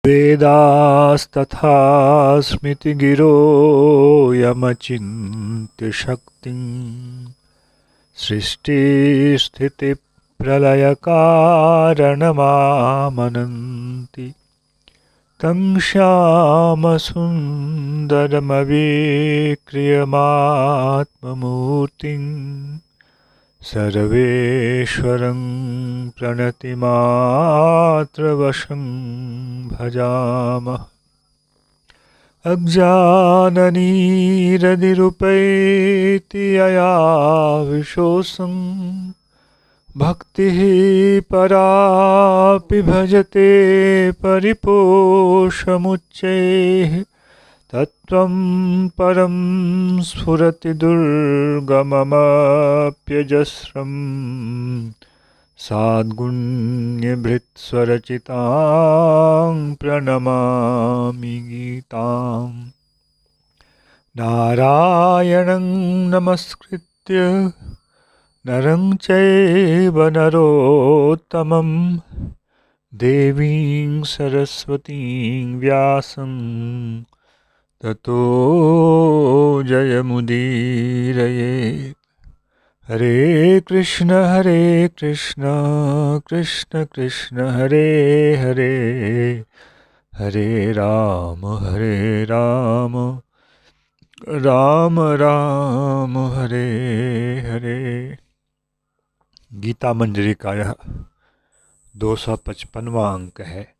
वेदास्तथा स्मृतिगिरो यमचिन्त्य शक्तिं सृष्टिस्थितिप्रलयकारणमामनन्ति तं श्यामसुन्दरमविक्रियमात्ममूर्तिं सर्वेश्वरं प्रणतिमात्रवशं भजामः। अज्ञाननिरतिरुपैति यया विशोषं भक्तिः परापि भजते परिपोषमुच्चैः तत्त्वं परं स्फुरति दुर्गममप्यजस्रं साद्गुण्यभृत्स्वरचितां प्रणमामि गीताम्। नारायणं नमस्कृत्य नरं चैव नरोत्तमं देवीं सरस्वतीं व्यासं ततो जयमुदीरयेत्। हरे कृष्ण कृष्ण कृष्ण हरे हरे, हरे राम राम राम हरे हरे। गीता मंजरी का यह 255वां अंक है।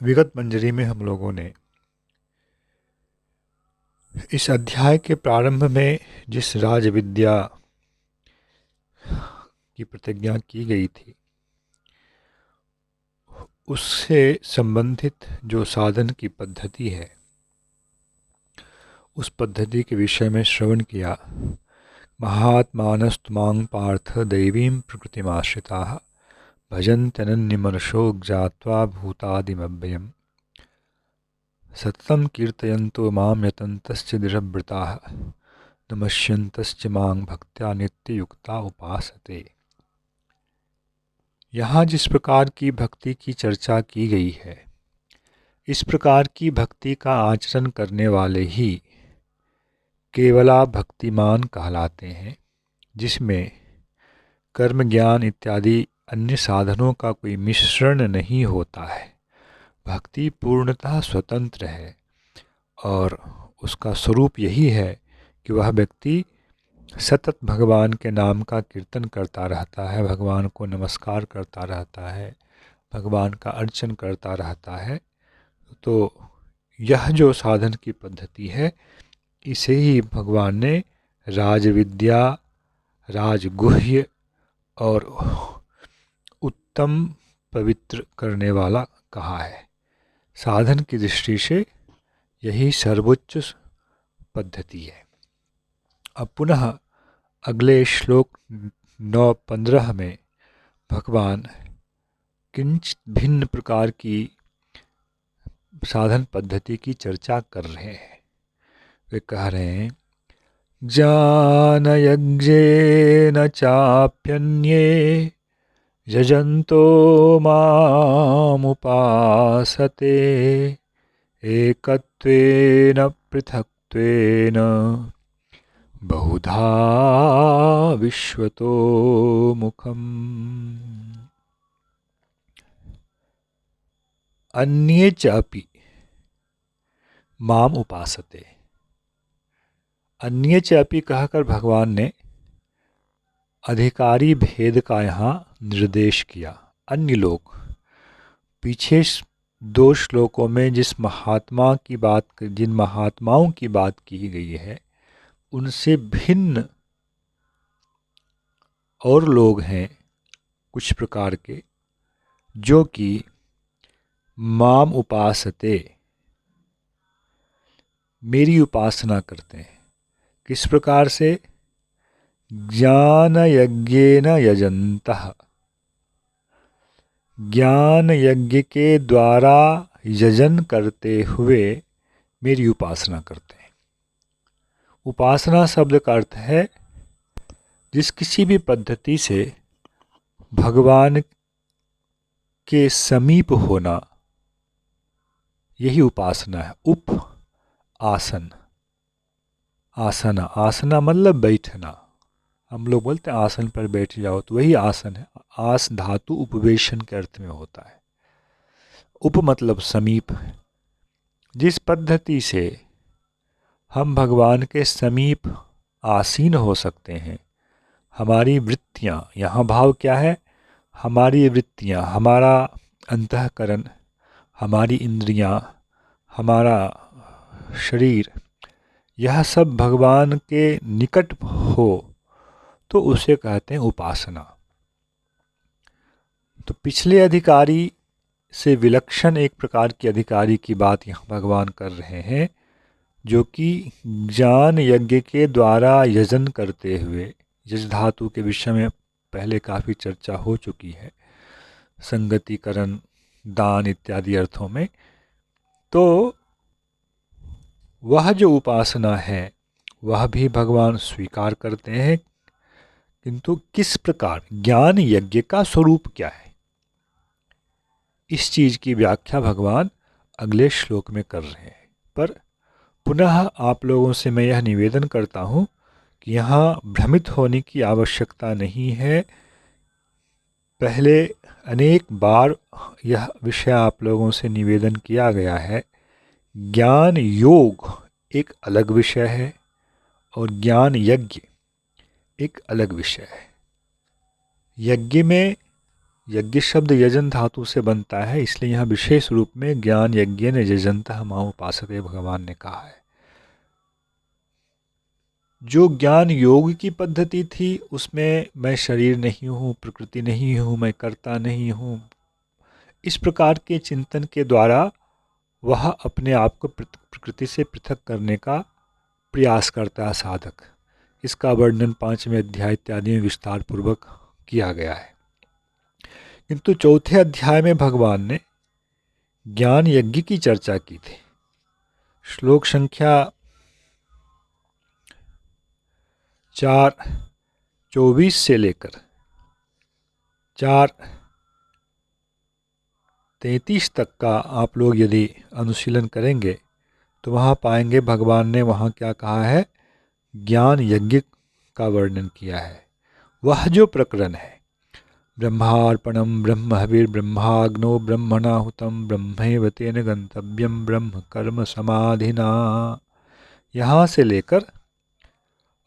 विगत मंजरी में हम लोगों ने इस अध्याय के प्रारंभ में जिस राज विद्या की प्रतिज्ञा की गई थी उससे संबंधित जो साधन की पद्धति है उस पद्धति के विषय में श्रवण किया। महात्मानस्तुमां पार्थ दैवीं प्रकृतिमाश्रिताः भजन्त्यनन्यमनशो ज्ञात्वा भूतादिमव्ययम् सततं कीर्तयन्तो मां यतन्तश्च दृढव्रताः नमस्यन्तश्च मां भक्त्या नित्ययुक्ता उपासते। यहाँ जिस प्रकार की भक्ति की चर्चा की गई है, इस प्रकार की भक्ति का आचरण करने वाले ही केवला भक्तिमान कहलाते हैं, जिसमें कर्म ज्ञान इत्यादि अन्य साधनों का कोई मिश्रण नहीं होता है। भक्ति पूर्णतः स्वतंत्र है और उसका स्वरूप यही है कि वह व्यक्ति सतत भगवान के नाम का कीर्तन करता रहता है, भगवान को नमस्कार करता रहता है, भगवान का अर्चन करता रहता है। तो यह जो साधन की पद्धति है इसे ही भगवान ने राजविद्या, राजगुह्य और उत्तम पवित्र करने वाला कहा है। साधन की दृष्टि से यही सर्वोच्च पद्धति है। अब पुनः अगले श्लोक 9-15 में भगवान किंचित भिन्न प्रकार की साधन पद्धति की चर्चा कर रहे हैं। वे कह रहे हैं ज्ञानयज्ञेन चाप्यन्ये यजन्तो मामुपासते एकत्वेन पृथक्त्वेन बहुधा विश्वतो मुखम्। अन्ये चापि माम उपासते। अन्य चापी कहकर भगवान ने अधिकारी भेद का यहाँ निर्देश किया। अन्य लोग, पीछे 2 श्लोकों में जिन महात्माओं की बात की गई है उनसे भिन्न और लोग हैं कुछ प्रकार के, जो कि माम उपासते, मेरी उपासना करते हैं। किस प्रकार से? ज्ञान यज्ञेन यजन्तः, ज्ञान यज्ञ के द्वारा यजन करते हुए मेरी उपासना करते हैं। उपासना शब्द का अर्थ है जिस किसी भी पद्धति से भगवान के समीप होना, यही उपासना है। उप आसन, आसना, आसना मतलब बैठना। हम लोग बोलते हैं आसन पर बैठ जाओ, तो वही आसन है। आस धातु उपवेशन के अर्थ में होता है। उप मतलब समीप। जिस पद्धति से हम भगवान के समीप आसीन हो सकते हैं, हमारी वृत्तियाँ, यहाँ भाव क्या है, हमारी वृत्तियाँ, हमारा अंतःकरण, हमारी इंद्रियाँ, हमारा शरीर, यह सब भगवान के निकट हो तो उसे कहते हैं उपासना। तो पिछले अधिकारी से विलक्षण एक प्रकार के अधिकारी की बात यहाँ भगवान कर रहे हैं, जो कि ज्ञान यज्ञ के द्वारा यजन करते हुए, यज धातु के विषय में पहले काफ़ी चर्चा हो चुकी है, संगतिकरण, दान इत्यादि अर्थों में। तो वह जो उपासना है वह भी भगवान स्वीकार करते हैं, किंतु किस प्रकार, ज्ञान यज्ञ का स्वरूप क्या है, इस चीज़ की व्याख्या भगवान अगले श्लोक में कर रहे हैं। पर पुनः आप लोगों से मैं यह निवेदन करता हूँ कि यहाँ भ्रमित होने की आवश्यकता नहीं है। पहले अनेक बार यह विषय आप लोगों से निवेदन किया गया है। ज्ञान योग एक अलग विषय है और ज्ञान यज्ञ एक अलग विषय है। यज्ञ में, यज्ञ शब्द यजन धातु से बनता है, इसलिए यहाँ विशेष रूप में ज्ञान यज्ञ ने यजंतः मां उपासते भगवान ने कहा है। जो ज्ञान योग की पद्धति थी उसमें मैं शरीर नहीं हूँ, प्रकृति नहीं हूँ, मैं कर्ता नहीं हूँ, इस प्रकार के चिंतन के द्वारा वह अपने आप को प्रकृति से पृथक करने का प्रयास करता है साधक। इसका वर्णन 5वें अध्याय इत्यादि में विस्तार पूर्वक किया गया है। किंतु 4थे अध्याय में भगवान ने ज्ञान यज्ञ की चर्चा की थी। श्लोक संख्या 4:24 से लेकर 4:33 तक का आप लोग यदि अनुशीलन करेंगे तो वहाँ पाएंगे भगवान ने वहाँ क्या कहा है, ज्ञान यज्ञ का वर्णन किया है। वह जो प्रकरण है, ब्रह्मार्पणम ब्रह्म हविर्ब्रह्माग्नो ब्रह्मणाहुतम ब्रह्मैव तेन गंतव्यम ब्रह्म कर्म समाधिना, यहाँ से लेकर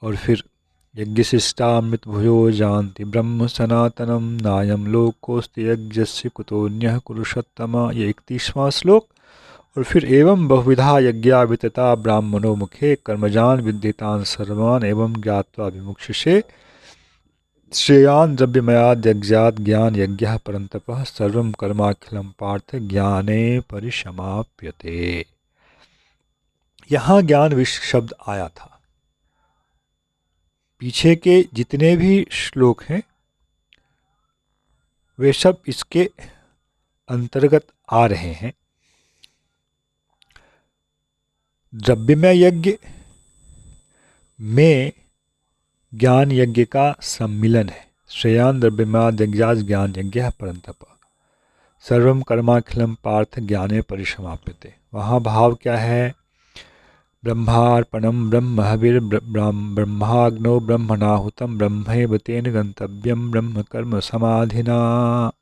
और फिर यज्ञशिष्टामृत भुजो जानति ब्रह्म सनातनम नायम लोकोस्ति यज्ञस्य कुतोन्यः कुरुषोत्तम, ये 31वां श्लोक। और फिर एवं बहुविधा यज्ञा वितता ब्राह्मणो मुखे कर्मजान विद्यतान सर्वान एवं ज्ञात्वा विमुक्षसे श्रेयान द्रव्यमयाद यज्ञात ज्ञान यज्ञः परंतपः सर्वं कर्माखिलम पार्थ ज्ञाने परिसमाप्यते। यहाँ ज्ञान विष शब्द आया था। पीछे के जितने भी श्लोक हैं वे सब इसके अंतर्गत आ रहे हैं। द्रव्यमय यज्ञ में ज्ञान यज्ञ का सम्मिलन है। श्रेयान द्रव्यमयाद यज्ञात ज्ञान यज्ञः परंतप सर्वं कर्माखिलम पार्थ ज्ञाने परिसमाप्यते। वहाँ भाव क्या है, ब्रह्मार्पणम ब्रह्म हविर्ब्रह्माग्नो ब्रह्मणाहुतम ब्रह्मैव तेन गंतव्यम ब्रह्म कर्म समाधिना।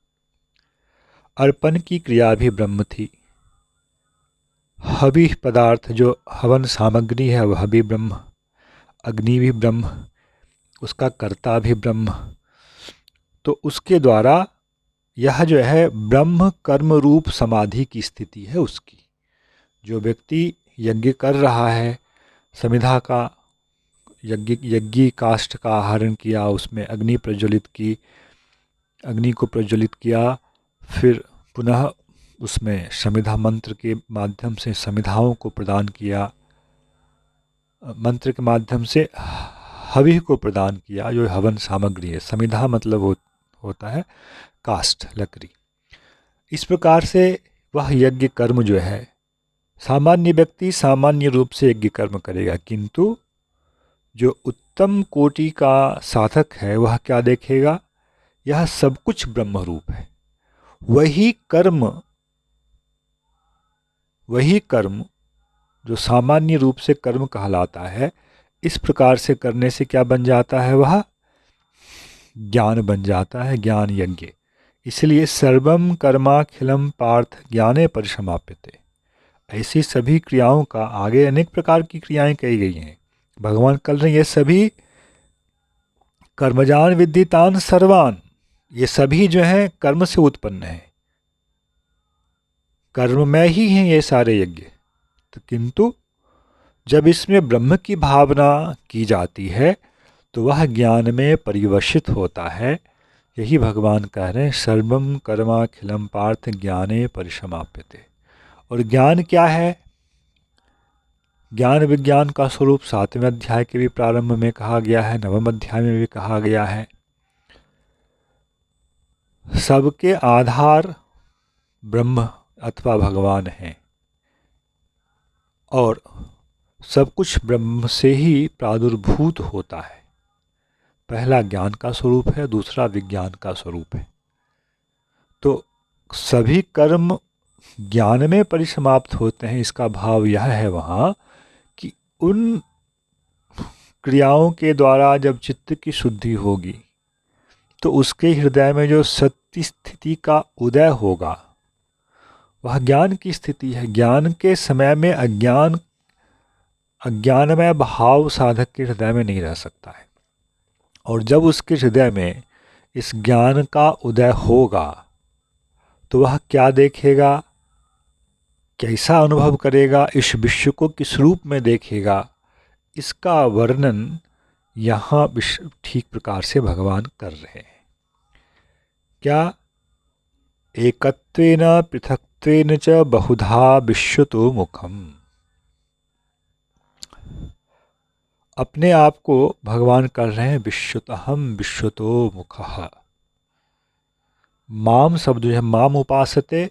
अर्पण की क्रिया भी ब्रह्म थी, हवि पदार्थ जो हवन सामग्री है वह भी ब्रह्म, अग्नि भी ब्रह्म, उसका कर्ता भी ब्रह्म। तो उसके द्वारा यह जो है ब्रह्म कर्म रूप समाधि की स्थिति है उसकी। जो व्यक्ति यज्ञ कर रहा है, समिधा का यज्ञी काष्ठ का आहरण किया, उसमें अग्नि प्रज्वलित की, अग्नि को प्रज्वलित किया, फिर पुनः उसमें समिधा मंत्र के माध्यम से समिधाओं को प्रदान किया, मंत्र के माध्यम से हवि को प्रदान किया जो हवन सामग्री है। समिधा मतलब होता है काष्ठ, लकड़ी। इस प्रकार से वह यज्ञ कर्म जो है, सामान्य व्यक्ति सामान्य रूप से यज्ञ कर्म करेगा, किंतु जो उत्तम कोटि का साधक है वह क्या देखेगा, यह सब कुछ ब्रह्म रूप है। वही कर्म जो सामान्य रूप से कर्म कहलाता है, इस प्रकार से करने से क्या बन जाता है? वह ज्ञान बन जाता है, ज्ञान यज्ञ। इसलिए सर्वम कर्माखिलम पार्थ ज्ञाने परिसमाप्यते। ऐसी सभी क्रियाओं का, आगे अनेक प्रकार की क्रियाएं कही गई हैं, भगवान कल रहे, ये सभी कर्मजान विद्यितान सर्वान, ये सभी जो हैं कर्म से उत्पन्न हैं, कर्म में ही हैं ये सारे यज्ञ। तो किंतु जब इसमें ब्रह्म की भावना की जाती है तो वह ज्ञान में परिवर्तित होता है। यही भगवान कह रहे हैं, सर्वम कर्माखिलम पार्थ ज्ञाने परिसमाप्यते। और ज्ञान क्या है? ज्ञान विज्ञान का स्वरूप 7वें अध्याय के भी प्रारंभ में कहा गया है, 9वें अध्याय में भी कहा गया है। सबके आधार ब्रह्म अथवा भगवान हैं और सब कुछ ब्रह्म से ही प्रादुर्भूत होता है। पहला ज्ञान का स्वरूप है, दूसरा विज्ञान का स्वरूप है। तो सभी कर्म ज्ञान में परिसमाप्त होते हैं। इसका भाव यह है वहाँ कि उन क्रियाओं के द्वारा जब चित्त की शुद्धि होगी तो उसके हृदय में जो सत्य स्थिति का उदय होगा वह ज्ञान की स्थिति है। ज्ञान के समय में अज्ञानमय भाव साधक के हृदय में नहीं रह सकता है। और जब उसके हृदय में इस ज्ञान का उदय होगा तो वह क्या देखेगा, कैसा अनुभव करेगा, इस विश्व को किस रूप में देखेगा, इसका वर्णन यहाँ ठीक प्रकार से भगवान कर रहे हैं। क्या? एकत्वेन पृथक्त्वेन च बहुधा विश्वतो मुखम। अपने आप को भगवान कर रहे हैं विश्वतहम विश्वतो मुखः। माम शब्द जो है, माम उपासते,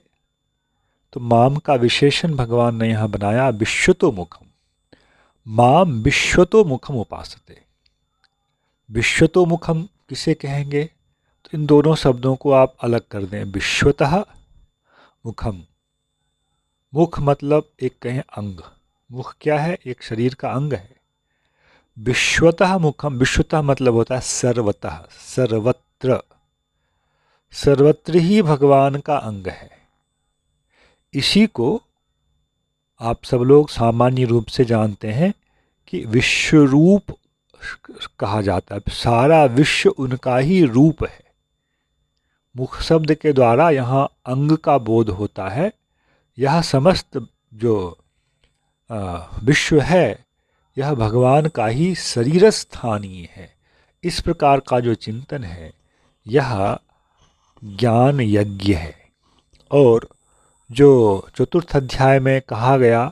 तो माम का विशेषण भगवान ने यहाँ बनाया विश्वतो मुखम। माम विश्वतो मुखम उपासते। विश्वतो मुखम किसे कहेंगे? तो इन दोनों शब्दों को आप अलग कर दें। विश्वतः मुखम, मुख मतलब एक कहें अंग। मुख क्या है? एक शरीर का अंग है। विश्वतः मुखम, विश्वतः मतलब होता है सर्वतः, सर्वत्र, सर्वत्र ही भगवान का अंग है। इसी को आप सब लोग सामान्य रूप से जानते हैं कि विश्वरूप कहा जाता है। सारा विश्व उनका ही रूप है। मुख शब्द के द्वारा यहाँ अंग का बोध होता है। यह समस्त जो विश्व है यह भगवान का ही शरीर स्थानीय है। इस प्रकार का जो चिंतन है यह ज्ञान यज्ञ है। और जो चतुर्थ अध्याय में कहा गया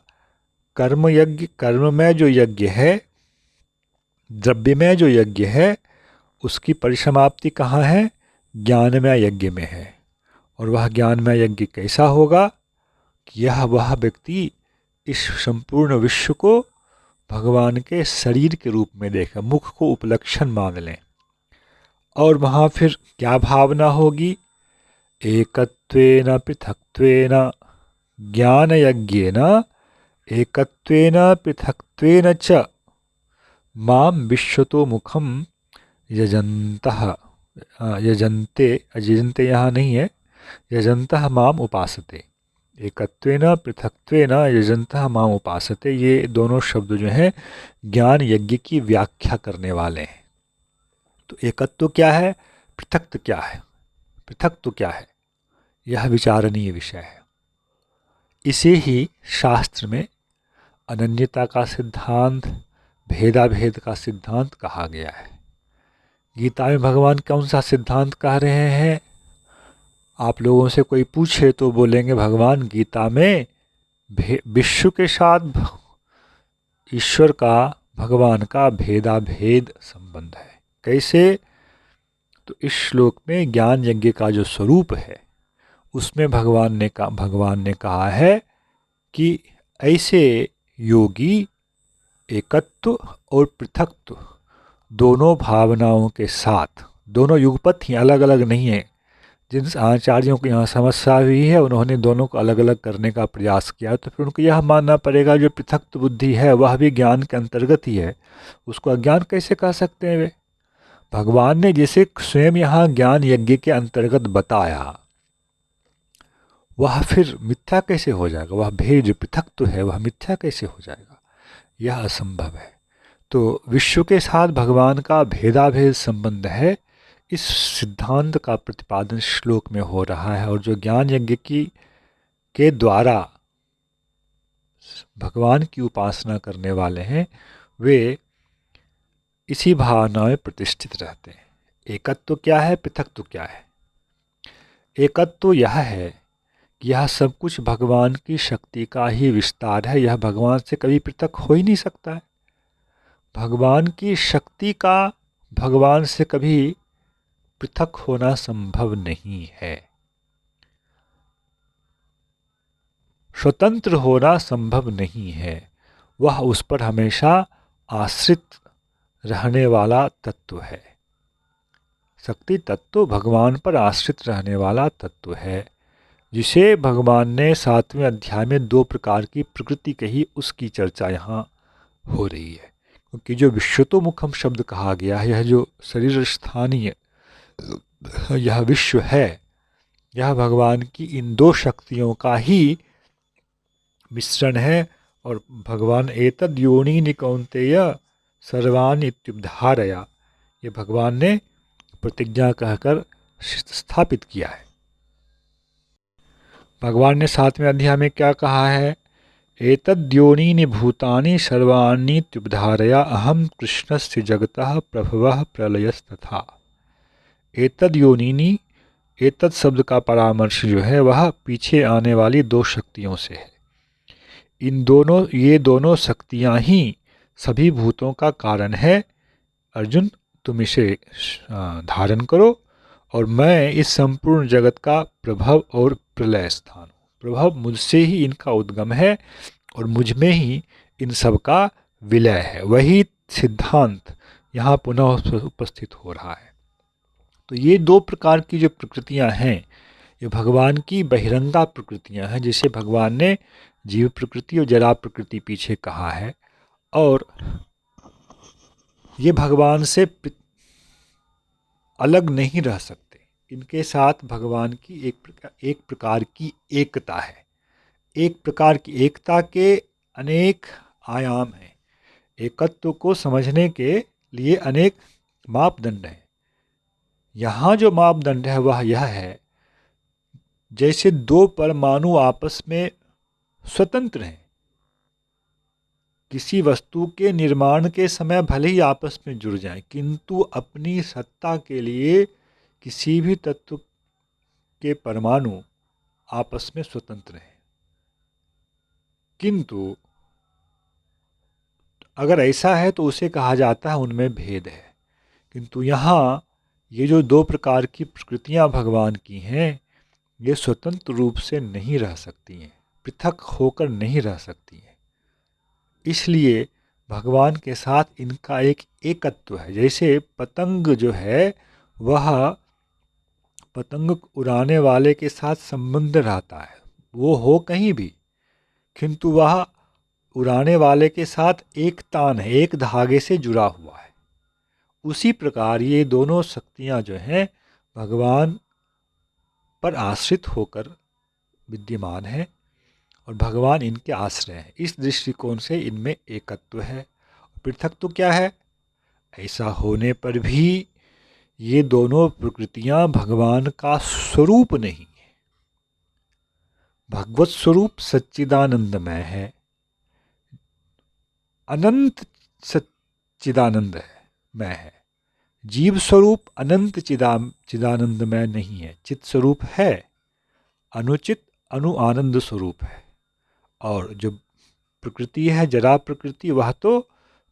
कर्म यज्ञ, कर्म में जो यज्ञ है, द्रव्य में जो यज्ञ है, उसकी परिसमाप्ति कहाँ है? ज्ञानमय यज्ञ में है। और वह ज्ञानमय यज्ञ कैसा होगा कि यह वह व्यक्ति इस संपूर्ण विश्व को भगवान के शरीर के रूप में देखें, मुख को उपलक्षण मान लें। और वहाँ फिर क्या भावना होगी? एकत्वेन पृथक्त्वेन ज्ञान यज्ञेन एकत्वेन पृथक्त्वेन च माम विश्वतो मुखम यजन्तः, यजन्ते, यजन्ते यहाँ नहीं है, यजन्तः माम उपासते। एकत्वेन पृथक्त्वेन यजन्तः माम उपासते, ये दोनों शब्द जो हैं ज्ञान यज्ञ की व्याख्या करने वाले हैं। तो एकत्व क्या है, पृथक्त्व क्या है? पृथक्त्व क्या है, यह विचारणीय विषय है। इसे ही शास्त्र में अनन्यता का सिद्धांत, भेदाभेद का सिद्धांत कहा गया है। गीता में भगवान कौन सा सिद्धांत कह रहे हैं? आप लोगों से कोई पूछे तो बोलेंगे भगवान गीता में विश्व के साथ ईश्वर का, भगवान का भेदाभेद संबंध है। कैसे? तो इस श्लोक में ज्ञान यज्ञ का जो स्वरूप है उसमें भगवान ने कहा है कि ऐसे योगी एकत्व और पृथक्त्व दोनों भावनाओं के साथ, दोनों युगपथ ही, अलग अलग नहीं है। जिन आचार्यों को यहाँ समस्या हुई है उन्होंने दोनों को अलग अलग करने का प्रयास किया, तो फिर उनको यह मानना पड़ेगा जो पृथक बुद्धि है वह भी ज्ञान के अंतर्गत ही है, उसको अज्ञान कैसे कह सकते हैं वे। भगवान ने जिसे स्वयं यहाँ ज्ञान यज्ञ के अंतर्गत बताया वह फिर मिथ्या कैसे हो जाएगा, वह भेद जो पृथक तो है वह मिथ्या कैसे हो जाएगा, यह असंभव है। तो विश्व के साथ भगवान का भेदाभेद संबंध है, इस सिद्धांत का प्रतिपादन श्लोक में हो रहा है। और जो ज्ञान यज्ञ की के द्वारा भगवान की उपासना करने वाले हैं वे इसी भावना में प्रतिष्ठित रहते हैं। एकत्व क्या है, पृथकत्व क्या है? एकत्व यह है कि यह सब कुछ भगवान की शक्ति का ही विस्तार है, यह भगवान से कभी पृथक हो ही नहीं सकता है। भगवान की शक्ति का भगवान से कभी पृथक होना संभव नहीं है, स्वतंत्र होना संभव नहीं है। वह उस पर हमेशा आश्रित रहने वाला तत्व है। शक्ति तत्व भगवान पर आश्रित रहने वाला तत्व है, जिसे भगवान ने 7वें अध्याय में 2 प्रकार की प्रकृति कही, उसकी चर्चा यहाँ हो रही है। क्योंकि जो विश्वतोमुखम शब्द कहा गया है, यह जो शरीर स्थानीय यह विश्व है, यह भगवान की इन 2 शक्तियों का ही मिश्रण है। और भगवान एतद योनिनि कौन्तेय सर्वाणि इत्युपधारया, ये भगवान ने प्रतिज्ञा कहकर स्थापित किया है। भगवान ने 7वें अध्याय में क्या कहा है? एतद्योनीनि भूतानि सर्वाण्यत्युपधारया अहम कृष्णस्य जगतः प्रभवः प्रलयस्तथा। एतद योनिनी, एतद शब्द का परामर्श जो है वह पीछे आने वाली 2 शक्तियों से है। ये दोनों शक्तियां ही सभी भूतों का कारण है। अर्जुन, तुम इसे धारण करो और मैं इस संपूर्ण जगत का प्रभव और प्रलय स्थान हूँ। प्रभव, मुझसे ही इनका उद्गम है और मुझ में ही इन सब का विलय है। वही सिद्धांत यहाँ पुनः उपस्थित हो रहा है। तो ये 2 प्रकार की जो प्रकृतियाँ हैं, ये भगवान की बहिरंगा प्रकृतियाँ हैं, जिसे भगवान ने जीव प्रकृति और जरा प्रकृति पीछे कहा है। और ये भगवान से अलग नहीं रह सकते, इनके साथ भगवान की एक प्रकार की एकता है। एक प्रकार की एकता के अनेक आयाम हैं। एकत्व को समझने के लिए अनेक मापदंड हैं। यहाँ जो मापदंड है वह यह है, जैसे 2 परमाणु आपस में स्वतंत्र हैं, किसी वस्तु के निर्माण के समय भले ही आपस में जुड़ जाएं, किंतु अपनी सत्ता के लिए किसी भी तत्व के परमाणु आपस में स्वतंत्र हैं। किंतु अगर ऐसा है तो उसे कहा जाता है उनमें भेद है। किंतु यहाँ ये जो 2 प्रकार की प्रकृतियाँ भगवान की हैं, ये स्वतंत्र रूप से नहीं रह सकती हैं, पृथक होकर नहीं रह सकती हैं। इसलिए भगवान के साथ इनका एक एकत्व है। जैसे पतंग जो है वह पतंग उड़ाने वाले के साथ संबंध रहता है, वो हो कहीं भी, किंतु वह उड़ाने वाले के साथ एक तान है, एक धागे से जुड़ा हुआ है। उसी प्रकार ये दोनों शक्तियाँ जो हैं भगवान पर आश्रित होकर विद्यमान है और भगवान इनके आश्रय हैं। इस दृष्टिकोण से इनमें एकत्व है। पृथक तो क्या है? ऐसा होने पर भी ये दोनों प्रकृतियां भगवान का स्वरूप नहीं है। भगवत स्वरूप सच्चिदानंदमय है, अनंत सच्चिदानंदमय है। जीव स्वरूप अनंत चिदानंदमय नहीं है, चित स्वरूप है, अनुचित आनंद स्वरूप है। और जो प्रकृति है जरा प्रकृति, वह तो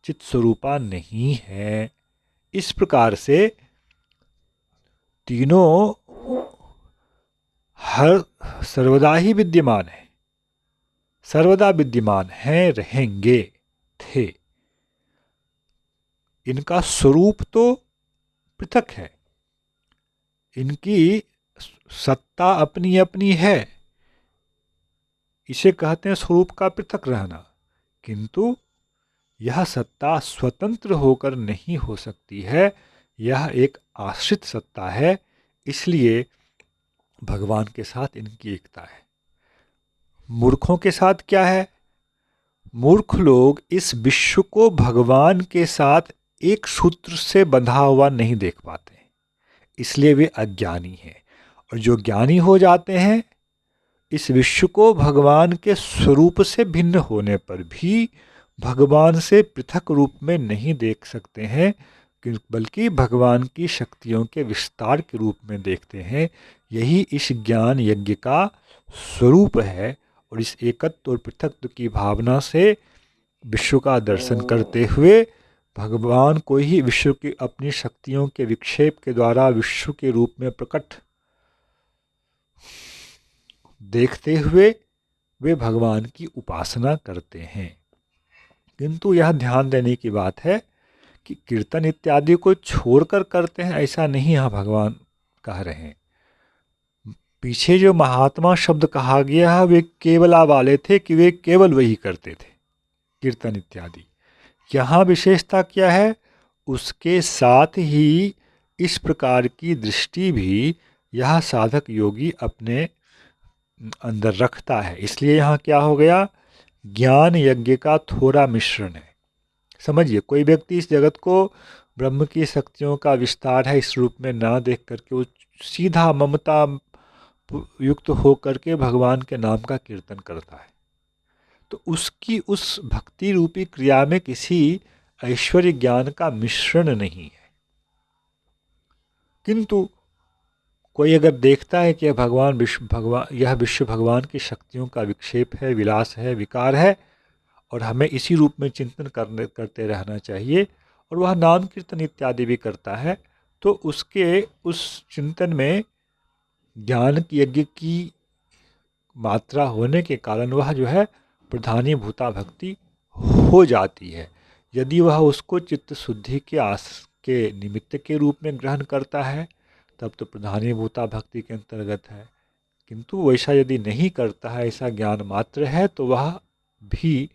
चित स्वरूपा नहीं है। इस प्रकार से तीनों हर सर्वदा ही विद्यमान है, सर्वदा विद्यमान हैं, रहेंगे, थे। इनका स्वरूप तो पृथक है, इनकी सत्ता अपनी अपनी है, इसे कहते हैं स्वरूप का पृथक रहना, किंतु यह सत्ता स्वतंत्र होकर नहीं हो सकती है, यह एक आश्रित सत्ता है। इसलिए भगवान के साथ इनकी एकता है। मूर्खों के साथ क्या है? मूर्ख लोग इस विश्व को भगवान के साथ एक सूत्र से बंधा हुआ नहीं देख पाते, इसलिए वे अज्ञानी हैं। और जो ज्ञानी हो जाते हैं, इस विश्व को भगवान के स्वरूप से भिन्न होने पर भी भगवान से पृथक रूप में नहीं देख सकते हैं, बल्कि भगवान की शक्तियों के विस्तार के रूप में देखते हैं। यही इस ज्ञान यज्ञ का स्वरूप है। और इस एकत्व और पृथकत्व की भावना से विश्व का दर्शन करते हुए भगवान को ही विश्व की अपनी शक्तियों के विक्षेप के द्वारा विश्व के रूप में प्रकट देखते हुए वे भगवान की उपासना करते हैं। किंतु यह ध्यान देने की बात है कि कीर्तन इत्यादि को छोड़कर करते हैं, ऐसा नहीं यहाँ भगवान कह रहे हैं। पीछे जो महात्मा शब्द कहा गया है वे केवला वाले थे कि वे केवल वही करते थे, कीर्तन इत्यादि। यहाँ विशेषता क्या है? उसके साथ ही इस प्रकार की दृष्टि भी यह साधक योगी अपने अंदर रखता है। इसलिए यहाँ क्या हो गया? ज्ञान यज्ञ का थोड़ा मिश्रण है। समझिए, कोई व्यक्ति इस जगत को ब्रह्म की शक्तियों का विस्तार है इस रूप में ना देख करके वो सीधा ममता युक्त होकर के भगवान के नाम का कीर्तन करता है, तो उसकी उस भक्ति रूपी क्रिया में किसी ऐश्वर्य ज्ञान का मिश्रण नहीं है। किंतु कोई अगर देखता है कि यह विश्व भगवान की शक्तियों का विक्षेप है, विलास है, विकार है, और हमें इसी रूप में चिंतन करते रहना चाहिए, और वह नाम कीर्तन इत्यादि भी करता है, तो उसके उस चिंतन में ज्ञान यज्ञ की मात्रा होने के कारण वह जो है प्रधानीभूता भक्ति हो जाती है। यदि वह उसको चित्त शुद्धि के निमित्त के रूप में ग्रहण करता है तब तो प्रधानीभूता भक्ति के अंतर्गत है। किंतु वैसा यदि नहीं करता है, ऐसा ज्ञान मात्र है, तो वह भी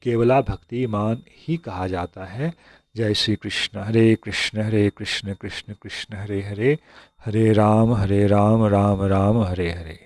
केवला भक्तिमान ही कहा जाता है। जय श्री कृष्ण। हरे कृष्ण कृष्ण कृष्ण हरे हरे, हरे राम राम राम हरे हरे।